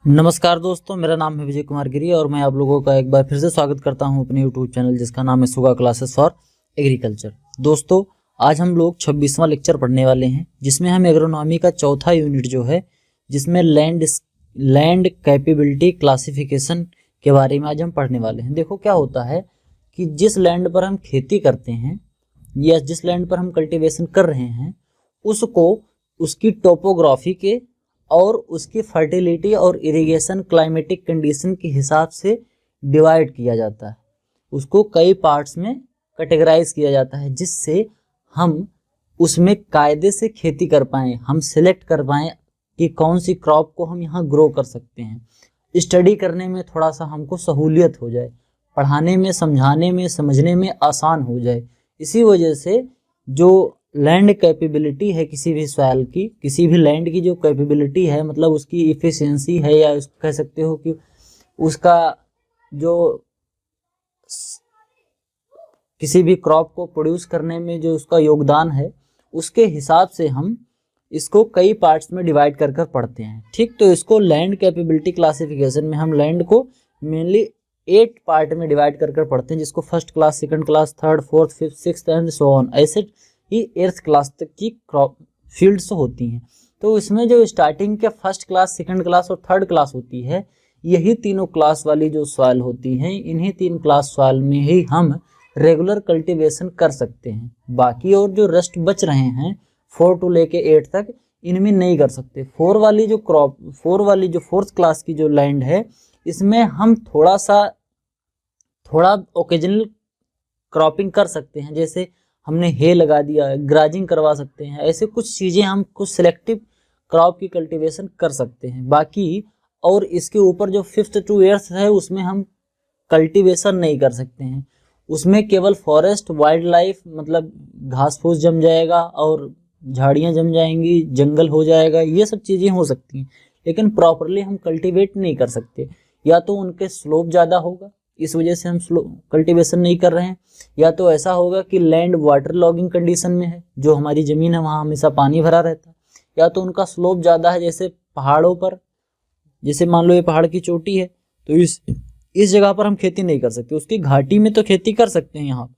नमस्कार दोस्तों, मेरा नाम है विजय कुमार गिरी और मैं आप लोगों का एक बार फिर से स्वागत करता हूं अपने यूट्यूब चैनल जिसका नाम है सुगा क्लासेस फॉर एग्रीकल्चर। दोस्तों, आज हम लोग 26वां लेक्चर पढ़ने वाले हैं जिसमें हम एग्रोनॉमी का चौथा यूनिट जो है जिसमें लैंड कैपेबिलिटी क्लासिफिकेशन के बारे में आज हम पढ़ने वाले हैं। देखो क्या होता है कि जिस लैंड पर हम खेती करते हैं या जिस लैंड पर हम कल्टिवेशन कर रहे हैं उसको उसकी टोपोग्राफी के और उसकी फर्टिलिटी और इरिगेशन क्लाइमेटिक कंडीशन के हिसाब से डिवाइड किया जाता है। उसको कई पार्ट्स में कैटेगराइज किया जाता है जिससे हम उसमें कायदे से खेती कर पाएँ, हम सिलेक्ट कर पाएँ कि कौन सी क्रॉप को हम यहाँ ग्रो कर सकते हैं। स्टडी करने में थोड़ा सा हमको सहूलियत हो जाए, पढ़ाने में, समझाने में, समझने में आसान हो जाए। इसी वजह से जो लैंड कैपेबिलिटी है किसी भी सॉइल की, किसी भी लैंड की जो कैपेबिलिटी है मतलब उसकी इफिशिएंसी है या कह सकते हो कि उसका जो किसी भी क्रॉप को प्रोड्यूस करने में जो उसका योगदान है उसके हिसाब से हम इसको कई पार्ट्स में डिवाइड कर पढ़ते हैं। ठीक, तो इसको लैंड कैपेबिलिटी क्लासिफिकेशन में हम लैंड को मेनली 8 पार्ट में डिवाइड कर पढ़ते हैं जिसको first class, second class, third, fourth, fifth, sixth and so on, ऐसे ही 8th क्लास तक की क्रॉप फील्ड्स होती हैं। तो इसमें जो स्टार्टिंग के फर्स्ट क्लास, सेकंड क्लास और थर्ड क्लास होती है, यही तीनों क्लास वाली जो सॉइल होती हैं, इन्हीं 3 क्लास सॉइल में ही हम रेगुलर कल्टीवेशन कर सकते हैं। बाकी और जो रेस्ट बच रहे हैं 4 to लेके 8 तक, इनमें नहीं कर सकते। 4 वाली जो फोर्थ क्लास की जो लैंड है इसमें हम थोड़ा ओकेजनल क्रॉपिंग कर सकते हैं, जैसे हमने हे लगा दिया, ग्राजिंग करवा सकते हैं, ऐसे कुछ चीज़ें हम कुछ सिलेक्टिव क्रॉप की कल्टीवेशन कर सकते हैं। बाकी और इसके ऊपर जो 5th to 8th है उसमें हम कल्टीवेशन नहीं कर सकते हैं। उसमें केवल फॉरेस्ट, वाइल्ड लाइफ मतलब घास फूस जम जाएगा और झाड़ियाँ जम जाएंगी, जंगल हो जाएगा, ये सब चीज़ें हो सकती हैं, लेकिन प्रॉपरली हम कल्टीवेट नहीं कर सकते। या तो उनके स्लोप ज़्यादा होगा, इस वजह से हम कल्टीवेशन नहीं कर रहे हैं, या तो ऐसा होगा कि लैंड वाटर लॉगिंग कंडीशन में है, जो हमारी ज़मीन है वहाँ हमेशा पानी भरा रहता है, या तो उनका स्लोप ज़्यादा है, जैसे पहाड़ों पर, जैसे मान लो ये पहाड़ की चोटी है तो इस जगह पर हम खेती नहीं कर सकते। उसकी घाटी में तो खेती कर सकते हैं यहाँ पर,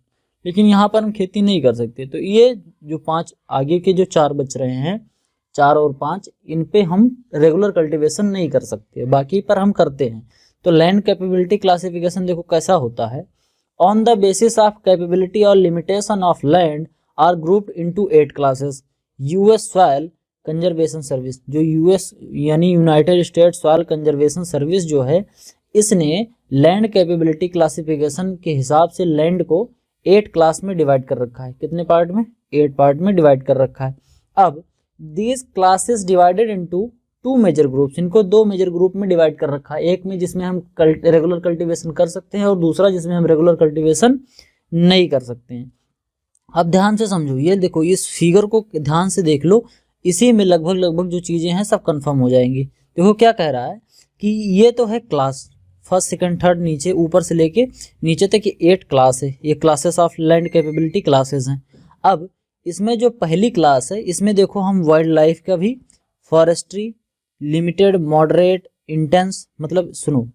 लेकिन यहाँ पर हम खेती नहीं कर सकते। तो ये जो 5 आगे के जो 4 बच रहे हैं, 4 और 5, इन पे हम रेगुलर कल्टीवेशन नहीं कर सकते, बाकी पर हम करते हैं। तो लैंड कैपेबिलिटी क्लासिफिकेशन देखो कैसा होता है। On the basis of capability और limitation of land are grouped into 8 classes. US soil conservation service, जो यूएस यानी United State soil conservation service जो है, इसने लैंड कैपेबिलिटी क्लासिफिकेशन के हिसाब से लैंड को 8 क्लास में डिवाइड कर रखा है। कितने पार्ट में? 8 पार्ट में डिवाइड कर रखा है। अब these classes divided into 2 major groups, इनको 2 मेजर ग्रुप में डिवाइड कर रखा है। एक में जिसमें हम रेगुलर कल्टीवेशन कर सकते हैं और दूसरा जिसमें हम रेगुलर कल्टीवेशन नहीं कर सकते हैं। अब ध्यान से समझो, ये देखो, इस फिगर को ध्यान से देख लो, इसी में लगभग जो चीज़ें हैं सब कंफर्म हो जाएंगी। देखो क्या कह रहा है कि ये तो है क्लास, फर्स्ट, सेकंड, थर्ड, नीचे ऊपर से लेके नीचे तक ये 8 क्लास है। ये classes of land capability classes हैं। अब इसमें जो पहली क्लास है इसमें देखो हम वाइल्ड लाइफ का भी, फॉरेस्ट्री, लिमिटेड, मॉडरेट, इंटेंस, मतलब सुनो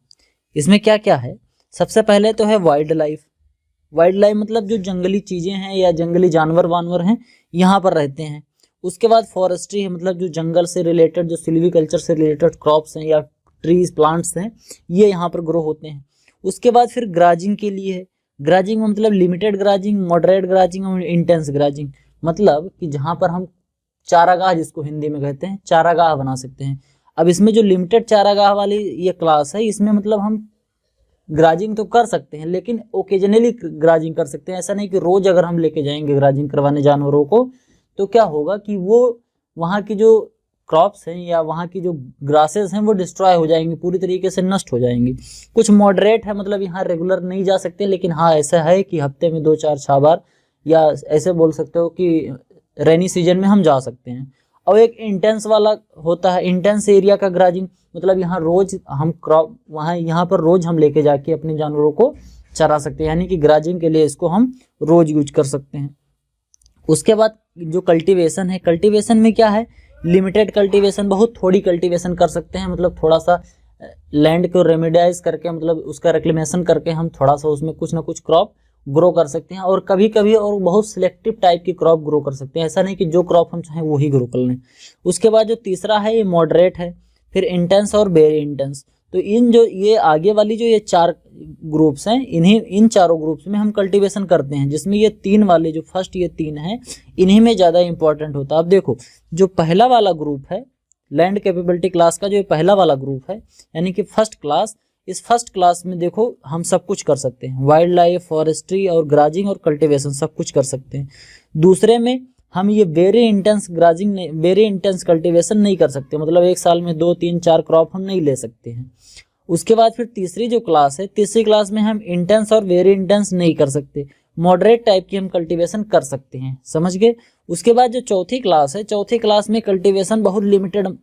इसमें क्या क्या है। सबसे पहले तो है वाइल्ड लाइफ। वाइल्ड लाइफ मतलब जो जंगली चीज़ें हैं या जंगली जानवर वानवर हैं यहाँ पर रहते हैं। उसके बाद फॉरेस्ट्री है, मतलब जो जंगल से रिलेटेड, जो सिल्वीकल्चर से रिलेटेड क्रॉप्स हैं या ट्रीज, प्लांट्स हैं, ये यहाँ पर ग्रो होते हैं। उसके बाद फिर ग्राजिंग के लिए है। ग्राजिंग मतलब लिमिटेड ग्राजिंग, मॉडरेट ग्राजिंग और इंटेंस ग्राजिंग, मतलब कि जहाँ पर हम चारागाह, जिसको हिंदी में कहते हैं, चारागाह बना सकते हैं। अब इसमें जो लिमिटेड चारागाह वाली ये क्लास है, इसमें मतलब हम ग्राजिंग तो कर सकते हैं लेकिन ओकेजनली ग्राजिंग कर सकते हैं। ऐसा नहीं कि रोज अगर हम लेके जाएंगे ग्राजिंग करवाने जानवरों को तो क्या होगा कि वो वहाँ की जो क्रॉप्स हैं या वहाँ की जो ग्रासेस हैं वो डिस्ट्रॉय हो जाएंगी, पूरी तरीके से नष्ट हो जाएंगी। कुछ मॉडरेट है, मतलब यहाँ रेगुलर नहीं जा सकते, लेकिन हाँ ऐसा है कि हफ्ते में 2-4 बार, या ऐसे बोल सकते हो कि रेनी सीजन में हम जा सकते हैं। और एक इंटेंस वाला होता है, इंटेंस एरिया का ग्राजिंग, मतलब यहाँ रोज हम क्रॉप यहाँ पर रोज हम लेके जाके अपने जानवरों को चरा सकते हैं, यानी कि ग्राजिंग के लिए इसको हम रोज यूज कर सकते हैं। उसके बाद जो कल्टीवेशन है, कल्टीवेशन में क्या है, लिमिटेड कल्टीवेशन, बहुत थोड़ी कल्टीवेशन कर सकते हैं, मतलब थोड़ा सा लैंड को रेमेडियाइज करके, मतलब उसका रिक्लेमेशन करके हम थोड़ा सा उसमें कुछ ना कुछ क्रॉप ग्रो कर सकते हैं, और कभी कभी और बहुत सिलेक्टिव टाइप की क्रॉप ग्रो कर सकते हैं। ऐसा नहीं कि जो क्रॉप हम चाहें वही ग्रो कर लें। उसके बाद जो तीसरा है ये मॉडरेट है, फिर इंटेंस और वेरी इंटेंस। तो इन जो ये आगे वाली जो ये 4 ग्रुप्स हैं, इन चारों ग्रुप्स में हम कल्टीवेशन करते हैं, जिसमें ये 3 वाले जो फर्स्ट ये 3 हैं इन्हीं में ज़्यादा इंपॉर्टेंट होता है। अब देखो जो पहला वाला ग्रुप है लैंड कैपेबिलिटी क्लास का, जो पहला वाला ग्रुप है यानी कि फर्स्ट क्लास, इस फर्स्ट क्लास में देखो हम सब कुछ कर सकते हैं, वाइल्ड लाइफ, फॉरेस्ट्री और ग्राजिंग और कल्टीवेशन सब कुछ कर सकते हैं। दूसरे में हम ये very intense grazing, very intense cultivation नहीं कर सकते, मतलब एक साल में 2, 3, 4 क्रॉप हम नहीं ले सकते हैं। उसके बाद फिर तीसरी जो क्लास है, तीसरी क्लास में हम इंटेंस और वेरी इंटेंस नहीं कर सकते, मॉडरेट टाइप की हम कल्टीवेशन कर सकते हैं, समझ गए। उसके बाद जो चौथी क्लास है, चौथी क्लास में कल्टीवेशन बहुत लिमिटेड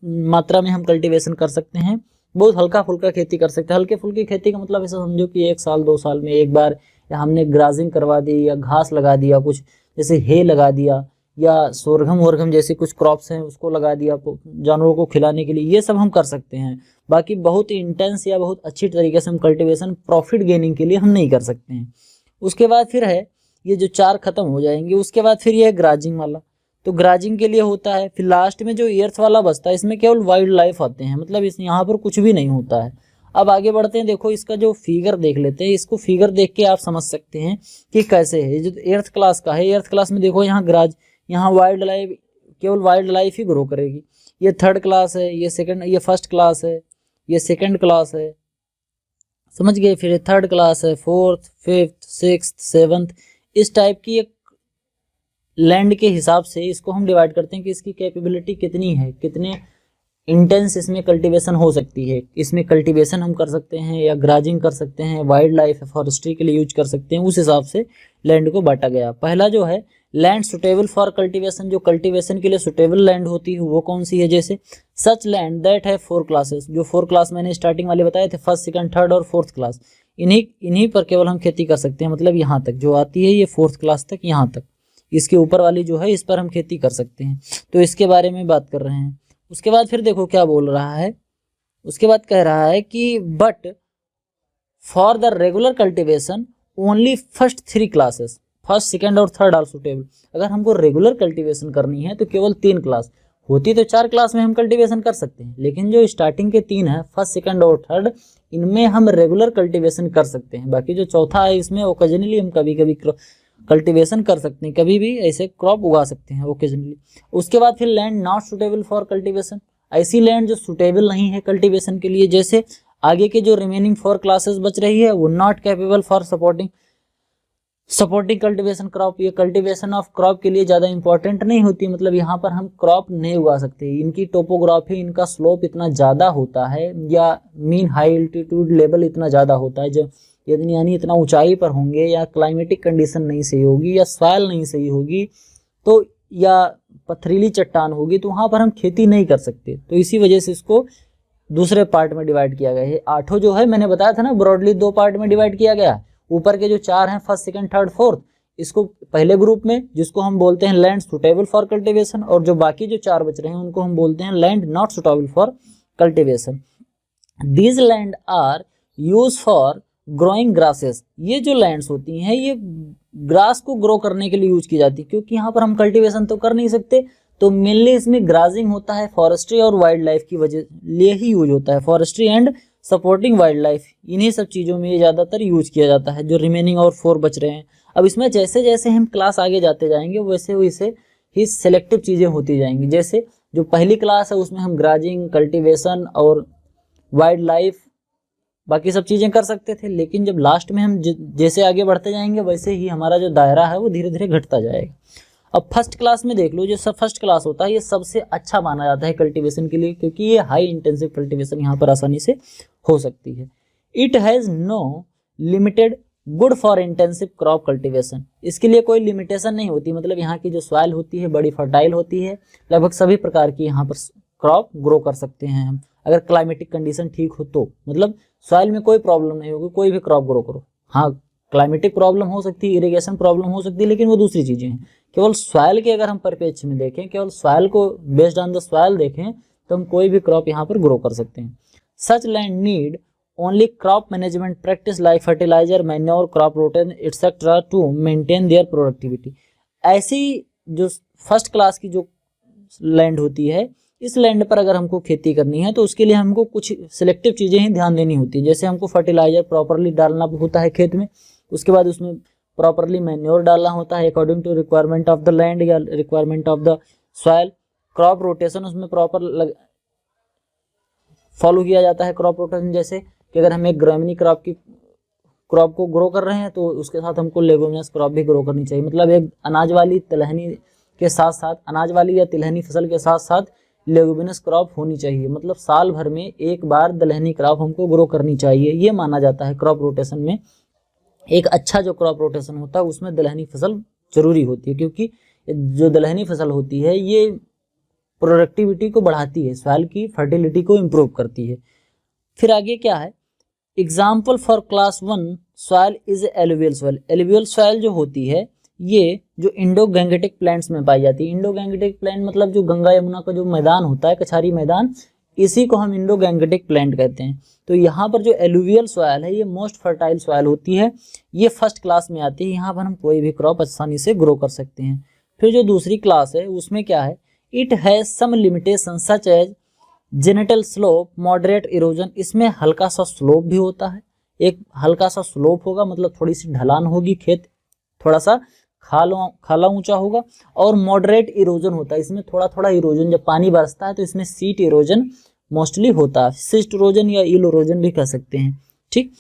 मात्रा में हम कल्टीवेशन कर सकते हैं, बहुत हल्का फुल्का खेती कर सकते हैं। हल्के फुल्की खेती का मतलब ऐसा समझो कि 1 साल 2 साल में एक बार, या हमने ग्राजिंग करवा दी, या घास लगा दिया, कुछ जैसे हे लगा दिया, या सोरघम वोरघम जैसे कुछ क्रॉप्स हैं उसको लगा दिया जानवरों को खिलाने के लिए, ये सब हम कर सकते हैं। बाकी बहुत इंटेंस या बहुत अच्छी तरीके से हम कल्टीवेशन प्रॉफिट गेनिंग के लिए हम नहीं कर सकते हैं। उसके बाद फिर है ये जो 4 खत्म हो जाएंगे, उसके बाद फिर ये है ग्राजिंग वाला, तो ग्राजिंग के लिए होता है। फिर लास्ट में जो एर्थ वाला बचता है इसमें केवल वाइल्ड लाइफ आते हैं, मतलब इस यहाँ पर कुछ भी नहीं होता है। अब आगे बढ़ते हैं, देखो इसका जो फिगर देख लेते हैं, इसको फिगर देख के आप समझ सकते हैं कि कैसे है। जो एर्थ क्लास का है, एर्थ क्लास में देखो यहाँ वाइल्ड लाइफ, केवल वाइल्ड लाइफ ही ग्रो करेगी। ये 3rd क्लास है, ये फर्स्ट क्लास है, ये 2nd क्लास है, समझ गए। फिर 3rd क्लास है, 4th, 5th, 6th, 7th, इस टाइप की एक लैंड के हिसाब से इसको हम डिवाइड करते हैं कि इसकी कैपेबिलिटी कितनी है, कितने इंटेंस इसमें कल्टीवेशन हो सकती है। इसमें कल्टीवेशन हम कर सकते हैं या ग्राजिंग कर सकते हैं, वाइल्ड लाइफ फॉरेस्ट्री के लिए यूज कर सकते हैं, उस हिसाब से लैंड को बांटा गया। पहला जो है लैंड सुटेबल फॉर कल्टीवेशन, जो कल्टीवेशन के लिए सुटेबल लैंड होती है वो कौन सी है, जैसे सच लैंड दैट है 4 क्लासेस, जो 4 क्लास मैंने स्टार्टिंग वाले बताए थे, 1st, 2nd, 3rd और 4th क्लास, इन्हीं पर केवल हम खेती कर सकते हैं, मतलब यहाँ तक जो आती है ये 4th क्लास तक, यहाँ तक, इसके ऊपर वाली जो है इस पर हम खेती कर सकते हैं। तो इसके बारे में बात कर रहे हैं। उसके बाद फिर देखो क्या बोल रहा है, उसके बाद कह रहा है कि but for the regular cultivation only first 3 classes, 1st, 2nd और 3rd आर सुटेबल। अगर हमको रेगुलर कल्टीवेशन करनी है तो केवल 3 क्लास होती, तो 4 क्लास में हम कल्टीवेशन कर सकते हैं, लेकिन जो स्टार्टिंग के 3 है 1st, 2nd और 3rd, इनमें हम रेगुलर कल्टीवेशन कर सकते हैं। बाकी जो चौथा है इसमें ओकेजनली हम कभी कभी कल्टीवेशन कर सकते हैं, कभी भी ऐसे क्रॉप उगा सकते हैं ओकेजनली। उसके बाद फिर land not suitable for cultivation, ऐसी लैंड जो सुटेबल नहीं है कल्टीवेशन के लिए, जैसे आगे के जो रिमेनिंग 4 क्लासेस बच रही है वो not capable for supporting cultivation crop, ये कल्टीवेशन ऑफ क्रॉप के लिए ज़्यादा इंपॉर्टेंट नहीं होती, मतलब यहाँ पर हम क्रॉप नहीं उगा सकते। इनकी टोपोग्राफी, इनका स्लोप इतना ज़्यादा होता है, या मीन हाई एल्टीट्यूड लेवल इतना ज़्यादा होता है, जो यानी इतना ऊंचाई पर होंगे, या क्लाइमेटिक कंडीशन नहीं सही होगी, या सॉइल नहीं सही होगी, तो या पथरीली चट्टान होगी, तो वहाँ पर हम खेती नहीं कर सकते। तो इसी वजह से इसको दूसरे पार्ट में डिवाइड किया गया है। 8 जो है मैंने बताया था ना, ब्रॉडली 2 पार्ट में डिवाइड किया गया। ऊपर के जो 4 हैं 1st, 2nd, 3rd, 4th, इसको पहले ग्रुप में, जिसको हम बोलते हैं लैंड सुटेबल फॉर कल्टीवेशन, और जो बाकी जो 4 बच रहे हैं उनको हम बोलते हैं land not suitable for cultivation. These land are use for growing grasses, ये जो लैंड्स होती हैं ये ग्रास को ग्रो करने के लिए यूज की जाती है, क्योंकि यहाँ पर हम कल्टीवेशन तो कर नहीं सकते, तो मेनली इसमें ग्राजिंग होता है, फॉरेस्ट्री और वाइल्ड लाइफ की वजह लिए ही यूज होता है, forestry and supporting wild life, इन्हीं सब चीज़ों में ये ज़्यादातर यूज किया जाता है। जो रिमेनिंग और 4 बच रहे हैं, अब इसमें जैसे जैसे हम क्लास आगे जाते जाएंगे वैसे वैसे ही सेलेक्टिव चीज़ें होती जाएंगी। जैसे जो पहली क्लास है उसमें हम ग्राजिंग, कल्टीवेशन और वाइल्ड लाइफ बाकी सब चीज़ें कर सकते थे, लेकिन जब लास्ट में हम जैसे आगे बढ़ते जाएंगे वैसे ही हमारा जो दायरा है वो धीरे धीरे घटता जाएगा। अब फर्स्ट क्लास में देख लो, जो सब फर्स्ट क्लास होता है ये सबसे अच्छा माना जाता है कल्टीवेशन के लिए, क्योंकि ये हाई इंटेंसिव कल्टीवेशन यहाँ पर आसानी से हो सकती है। It has no limited good for intensive crop cultivation, इसके लिए कोई लिमिटेशन नहीं होती, मतलब यहाँ की जो सॉइल होती है बड़ी फर्टाइल होती है, लगभग सभी प्रकार की यहाँ पर क्रॉप ग्रो कर सकते हैं हम, अगर क्लाइमेटिक कंडीशन ठीक हो तो, मतलब सॉइल में कोई प्रॉब्लम नहीं होगी, कोई भी क्रॉप ग्रो करो। हाँ, क्लाइमेटिक प्रॉब्लम हो सकती है, इरिगेशन प्रॉब्लम हो सकती है, लेकिन वो दूसरी चीज़ें हैं। केवल सॉइल के अगर हम परिप्रेक्ष्य में देखें, केवल सॉइल को बेस्ड ऑन द सॉइल देखें, तो हम कोई भी क्रॉप यहाँ पर ग्रो कर सकते हैं। Such land need only crop management practice like fertiliser, manure, crop rotation etcetera to maintain their productivity. ऐसी जो फर्स्ट क्लास की जो लैंड होती है, इस लैंड पर अगर हमको खेती करनी है तो उसके लिए हमको कुछ सिलेक्टिव चीज़ें ही ध्यान देनी होती है। जैसे हमको फर्टिलाइजर प्रॉपरली डालना होता है खेत में, उसके बाद उसमें प्रॉपरली मैन्योर डालना होता है according to requirement of the land या requirement of the soil. Crop rotation उसमें प्रॉपर फॉलो किया जाता है। क्रॉप रोटेशन जैसे कि अगर हम एक ग्रामीणी क्रॉप को ग्रो कर रहे हैं तो उसके साथ हमको लेगुमिनस क्रॉप भी ग्रो करनी चाहिए। मतलब एक अनाज वाली तिलहनी के साथ साथ, अनाज वाली या तिलहनी फसल के साथ साथ लेगुमिनस क्रॉप होनी चाहिए। मतलब साल भर में एक बार दलहनी क्रॉप हमको ग्रो करनी चाहिए, ये माना जाता है क्रॉप रोटेशन में। एक अच्छा जो क्रॉप रोटेशन होता है उसमें दलहनी फसल जरूरी होती है, क्योंकि जो दलहनी फसल होती है ये प्रोडक्टिविटी को बढ़ाती है, सॉइल की फर्टिलिटी को इम्प्रूव करती है। फिर आगे क्या है, example for class 1 soil is alluvial soil. Alluvial soil जो होती है ये जो इंडो गैंगेटिक प्लैंट्स में पाई जाती है। इंडो गैंगेटिक प्लैंट मतलब जो गंगा यमुना का जो मैदान होता है, कछारी मैदान, इसी को हम इंडो गैंगेटिक प्लैंट कहते हैं। तो यहाँ पर जो एलुवियल सॉइल है ये मोस्ट फर्टाइल सॉइल होती है, ये फर्स्ट क्लास में आती है। यहाँ पर हम कोई भी क्रॉप आसानी से ग्रो कर सकते हैं। फिर जो दूसरी क्लास है उसमें क्या है, it has some limitation such as gentle slope, moderate erosion. इसमें हल्का सा स्लोप भी होता है, एक हल्का सा स्लोप होगा, मतलब थोड़ी सी ढलान होगी, खेत थोड़ा सा खाला ऊंचा होगा, और मॉडरेट इरोजन होता है। इसमें थोड़ा थोड़ा इरोजन, जब पानी बरसता है तो इसमें सीट इरोजन मोस्टली होता है, सिस्ट इरोजन या ईल इरोजन भी कह सकते हैं। ठीक,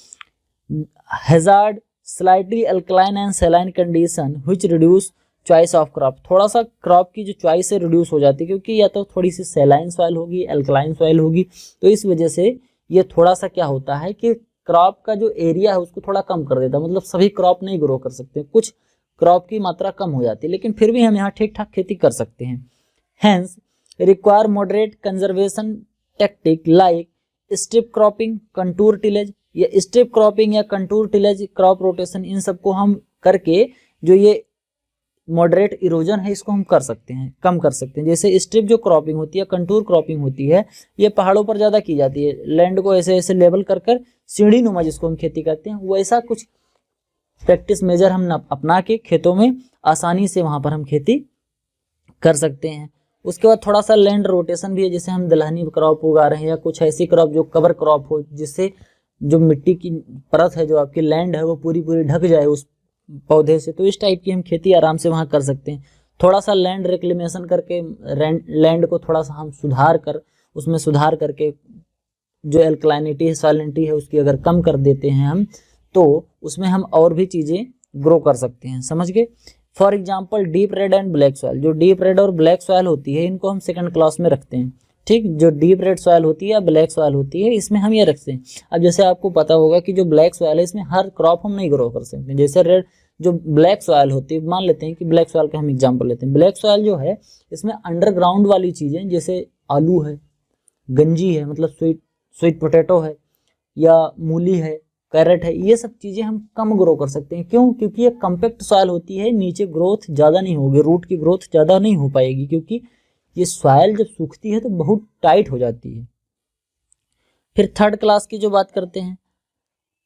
hazard slightly alkaline and saline condition which reduce choice of crop. थोड़ा सा क्रॉप की जो चॉइस है रिड्यूस हो जाती है, क्योंकि या तो थोड़ी सी सैलाइन सॉइल होगी, अल्कलाइन सॉइल होगी, तो इस वजह से ये थोड़ा सा क्या होता है कि क्रॉप का जो एरिया है उसको थोड़ा कम कर देता है। मतलब सभी क्रॉप नहीं ग्रो कर सकते, कुछ क्रॉप की मात्रा कम हो जाती है, लेकिन फिर भी हम यहाँ ठीक ठाक खेती कर सकते हैं। Hence require moderate conservation tactic like strip cropping, contour tillage. या स्ट्रिप क्रॉपिंग या कंटूर टिलेज, क्रॉप रोटेशन, इन सबको हम करके जो ये मॉडरेट इरोजन है इसको हम कर सकते हैं, कम कर सकते हैं। जैसे स्ट्रिप जो क्रॉपिंग होती है, कंटूर क्रॉपिंग होती है, ये पहाड़ों पर ज़्यादा की जाती है। लैंड को ऐसे ऐसे लेवल कर कर सीढ़ी नुमा जिसको हम खेती करते हैं, वैसा कुछ प्रैक्टिस मेजर हम अपना के खेतों में आसानी से वहाँ पर हम खेती कर सकते हैं। उसके बाद थोड़ा सा लैंड रोटेशन भी है, जैसे हम दलहनी क्रॉप उगा रहे हैं या कुछ ऐसी क्रॉप जो कवर क्रॉप हो, जिससे जो मिट्टी की परत है, जो आपकी लैंड है, वो पूरी पूरी ढक जाए उस पौधे से, तो इस टाइप की हम खेती आराम से वहाँ कर सकते हैं। थोड़ा सा लैंड रिक्लेमेशन करके लैंड को थोड़ा सा हम उसमें सुधार करके जो एल्कलाइनिटी है, सॉलिनिटी है, उसकी अगर कम कर देते हैं हम, तो उसमें हम और भी चीज़ें ग्रो कर सकते हैं। समझ गए? For example deep red and black soil. जो डीप रेड और ब्लैक सॉइल होती है इनको हम सेकंड क्लास में रखते हैं। ठीक, जो डीप रेड सॉइल होती है या ब्लैक सॉइल होती है इसमें हम ये रखते हैं। अब जैसे आपको पता होगा कि जो ब्लैक सॉइल है इसमें हर क्रॉप हम नहीं ग्रो कर सकते। जैसे रेड जो ब्लैक सॉइल होती है, मान लेते हैं कि ब्लैक सॉइल का हम एग्जाम्पल लेते हैं। ब्लैक सॉइल जो है इसमें अंडरग्राउंड वाली चीज़ें, जैसे आलू है, गंजी है, मतलब स्वीट पोटैटो है, या मूली है, कैरेट है, ये सब चीज़ें हम कम ग्रो कर सकते हैं। क्यों? क्योंकि ये कम्पैक्ट सॉइल होती है, नीचे ग्रोथ ज़्यादा नहीं होगी, रूट की ग्रोथ ज़्यादा नहीं हो पाएगी, क्योंकि ये सॉइल जब सूखती है तो बहुत टाइट हो जाती है। फिर थर्ड क्लास की जो बात करते हैं,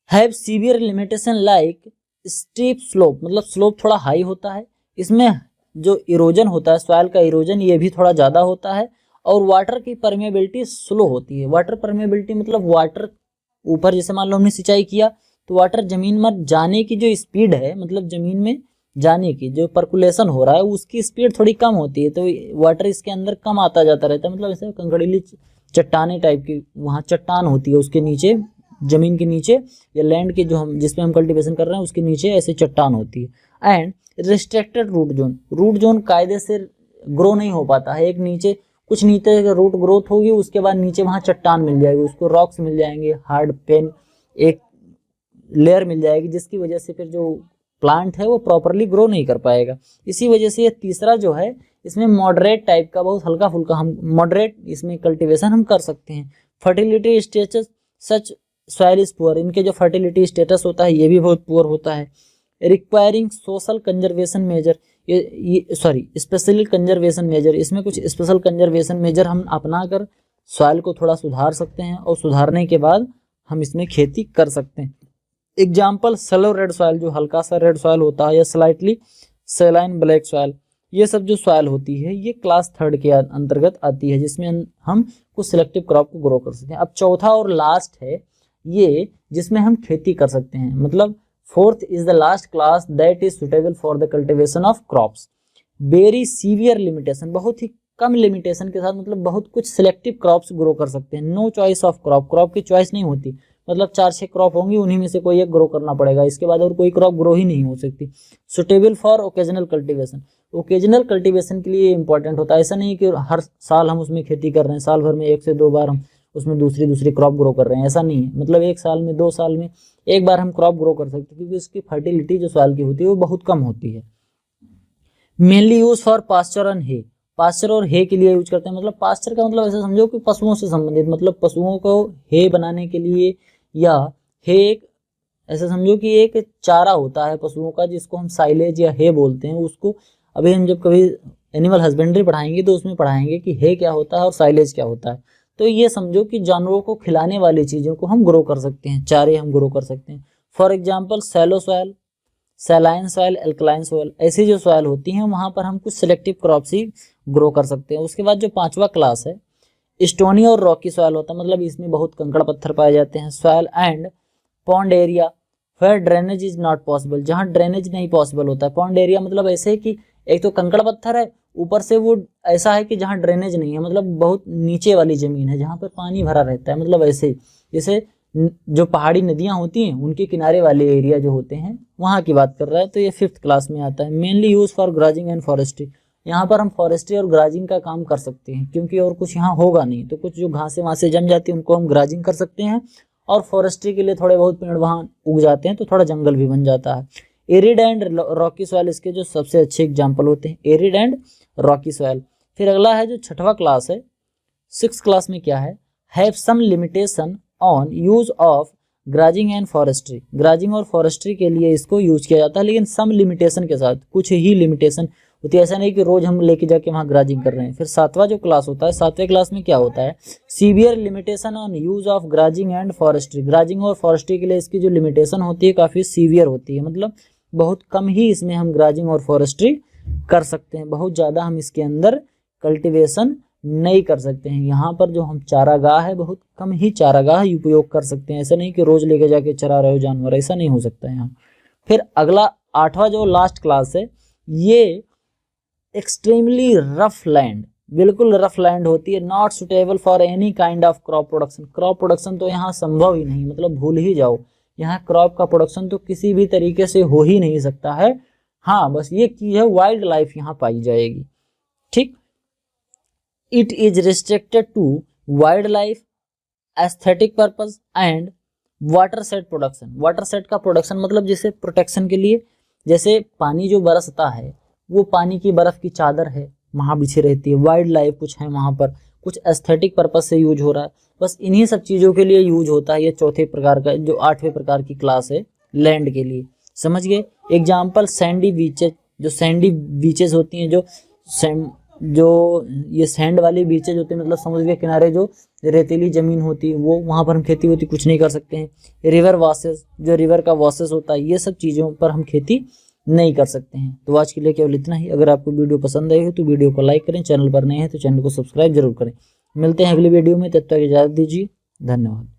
have severe limitation like steep slope, मतलब स्लोप थोड़ा हाई होता है, इसमें जो इरोजन होता है, सॉइल का इरोजन ये भी थोड़ा ज़्यादा होता है, और वाटर की परमेबिलिटी स्लो होती है। वाटर परमेबिलिटी मतलब वाटर ऊपर, जैसे मान लो हमने सिंचाई किया तो वाटर जमीन में जाने की जो स्पीड है, मतलब जमीन में जाने की जो पर्कुलेशन हो रहा है उसकी स्पीड थोड़ी कम होती है, तो वाटर इसके अंदर कम आता जाता रहता है। मतलब ऐसे कंकड़ीली चट्टाने टाइप की वहाँ चट्टान होती है, उसके नीचे, जमीन के नीचे या लैंड के जो हम जिसमें हम कल्टीवेशन कर रहे हैं उसके नीचे ऐसे चट्टान होती है। एंड रिस्ट्रिक्टेड रूट जोन कायदे से ग्रो नहीं हो पाता है। एक नीचे कुछ नीचे रूट ग्रोथ होगी, उसके बाद नीचे वहाँ चट्टान मिल जाएगी, उसको रॉक्स मिल जाएंगे, हार्ड पेन एक लेयर मिल जाएगी, जिसकी वजह से फिर जो प्लांट है वो प्रॉपरली ग्रो नहीं कर पाएगा। इसी वजह से ये तीसरा जो है इसमें मॉडरेट टाइप का, बहुत हल्का फुल्का हम मॉडरेट इसमें कल्टीवेशन हम कर सकते हैं। Fertility status such soil is poor, इनके जो फर्टिलिटी स्टेटस होता है ये भी बहुत पुअर होता है। रिक्वायरिंग सोशल कंजर्वेशन मेजर, ये स्पेशल कंजर्वेशन मेजर, इसमें कुछ स्पेशल कंजर्वेशन मेजर हम अपना कर सॉइल को थोड़ा सुधार सकते हैं और सुधारने के बाद हम इसमें खेती कर सकते हैं। एग्जाम्पल सैलो रेड सॉइल, जो हल्का सा रेड सॉइल होता है, या स्लाइटली सैलाइन ब्लैक सॉइल, ये सब जो सॉइल होती है ये क्लास 3 के अंतर्गत आती है, जिसमें हम कुछ सिलेक्टिव क्रॉप को ग्रो कर सकते हैं। अब चौथा और लास्ट है ये, जिसमें हम खेती कर सकते हैं, मतलब fourth is the last class that is suitable for the cultivation of crops. Very severe limitation, बहुत ही कम लिमिटेशन के साथ, मतलब बहुत कुछ सिलेक्टिव क्रॉप्स ग्रो कर सकते हैं। No choice of crop, crop की चॉइस नहीं होती, मतलब 4-6 क्रॉप होंगी, उन्हीं में से कोई एक ग्रो करना पड़ेगा, इसके बाद और कोई क्रॉप ग्रो ही नहीं हो सकती। Suitable for occasional cultivation, occasional cultivation के लिए इंपॉर्टेंट होता है। ऐसा नहीं कि हर साल हम उसमें खेती कर रहे हैं, साल भर में 1 से 2 बार हम उसमें दूसरी क्रॉप ग्रो कर रहे हैं, ऐसा नहीं है। मतलब 1 साल में 2 साल में 1 बार हम क्रॉप ग्रो कर सकते हैं, क्योंकि इसकी फर्टिलिटी जो सॉइल की होती है वो बहुत कम होती है। Mainly use for pasture and hay, pasture और हे के लिए यूज करते हैं। मतलब पास्चर का मतलब ऐसा समझो कि पशुओं से संबंधित, मतलब पशुओं को हे बनाने के लिए, या हे एक ऐसा समझो कि एक चारा होता है पशुओं का, जिसको हम साइलेज या हे बोलते हैं। उसको अभी हम जब कभी एनिमल हस्बेंड्री पढ़ाएंगे तो उसमें पढ़ाएंगे कि हे क्या होता है और साइलेज क्या होता है। तो ये समझो कि जानवरों को खिलाने वाली चीज़ों को हम ग्रो कर सकते हैं, चारे हम ग्रो कर सकते हैं। For example shallow soil, saline soil, alkaline soil, ऐसी जो सॉयल होती हैं वहाँ पर हम कुछ सिलेक्टिव क्रॉप्स ही ग्रो कर सकते हैं। उसके बाद जो 5वां क्लास है, स्टोनी और रॉकी सॉयल होता है, मतलब इसमें बहुत कंकड़ पत्थर पाए जाते हैं। Soil and pond area where drainage is not possible, जहाँ ड्रेनेज नहीं पॉसिबल होता है। पॉन्ड एरिया मतलब ऐसे है कि एक तो कंकड़ पत्थर है, ऊपर से वो ऐसा है कि जहाँ ड्रेनेज नहीं है, मतलब बहुत नीचे वाली ज़मीन है जहाँ पर पानी भरा रहता है। मतलब ऐसे जैसे जो पहाड़ी नदियाँ होती हैं उनके किनारे वाले एरिया जो होते हैं वहाँ की बात कर रहा है। तो ये 5th क्लास में आता है। Mainly use for grazing and forestry, यहाँ पर हम फॉरेस्ट्री और ग्राजिंग का काम कर सकते हैं, क्योंकि और कुछ यहाँ होगा नहीं, तो कुछ जो घासें वहाँ से जम जाती है उनको हम ग्राजिंग कर सकते हैं, और फॉरेस्ट्री के लिए थोड़े बहुत पेड़ वहाँ उग जाते हैं तो थोड़ा जंगल भी बन जाता है। एरिड एंड रॉकी सॉइल इसके जो सबसे अच्छे एग्जाम्पल होते हैं, एरिड एंड रॉकी सॉइल। फिर अगला है जो 6वां क्लास है, 6th क्लास में क्या है, have some limitation on use of grazing and forestry, grazing और फॉरेस्ट्री के लिए इसको यूज किया जाता है, लेकिन सम लिमिटेशन के साथ, कुछ ही लिमिटेशन होती है, ऐसा नहीं कि रोज हम लेके जाके वहाँ ग्राजिंग कर रहे हैं। फिर 7वां जो क्लास होता है, 7वें क्लास में क्या होता है, severe limitation on use of grazing and forestry, grazing और फॉरेस्ट्री के लिए इसकी जो लिमिटेशन होती है काफ़ी सीवियर होती है, मतलब बहुत कम ही इसमें हम ग्राजिंग और फॉरेस्ट्री कर सकते हैं, बहुत ज़्यादा हम इसके अंदर कल्टिवेशन नहीं कर सकते हैं। यहाँ पर जो हम चारागाह है, बहुत कम ही चारागाह उपयोग कर सकते हैं, ऐसा नहीं कि रोज लेके जाके चरा रहे हो जानवर, ऐसा नहीं हो सकता यहाँ। फिर अगला 8वां जो लास्ट क्लास है, ये एक्सट्रीमली रफ लैंड, बिल्कुल रफ लैंड होती है, not suitable for any kind of crop production, crop production तो यहाँ संभव ही नहीं, मतलब भूल ही जाओ, यहाँ क्रॉप का प्रोडक्शन तो किसी भी तरीके से हो ही नहीं सकता है। हाँ, बस ये चीज़ है, वाइल्ड लाइफ यहाँ पाई जाएगी, ठीक। It is restricted to wildlife, aesthetic purpose and watershed production. Watershed का प्रोडक्शन मतलब जैसे प्रोटेक्शन के लिए, जैसे पानी जो बरसता है वो पानी की बर्फ की चादर है वहाँ बिछी रहती है, वाइल्ड लाइफ कुछ है वहाँ पर, कुछ एस्थेटिक पर्पस से यूज हो रहा है, बस इन्हीं सब चीज़ों के लिए यूज होता है। ये 4थे प्रकार का, जो 8वें प्रकार की क्लास है लैंड के लिए, समझ गए। एग्जाम्पल सैंडी बीचेज, जो सैंडी बीचेज होती हैं, जो ये सैंड वाली बीचेज होती है, मतलब समुद्र के किनारे जो रेतीली ज़मीन होती है वो, वहाँ पर हम खेती होती कुछ नहीं कर सकते हैं। रिवर वॉसेस, जो रिवर का वॉसेस होता है, ये सब चीज़ों पर हम खेती नहीं कर सकते हैं। तो आज के लिए केवल इतना ही। अगर आपको वीडियो पसंद आई हो तो वीडियो को लाइक करें, चैनल पर नए हैं तो चैनल को सब्सक्राइब जरूर करें। मिलते हैं अगली वीडियो में, तब तक इजाज़त दीजिए, धन्यवाद।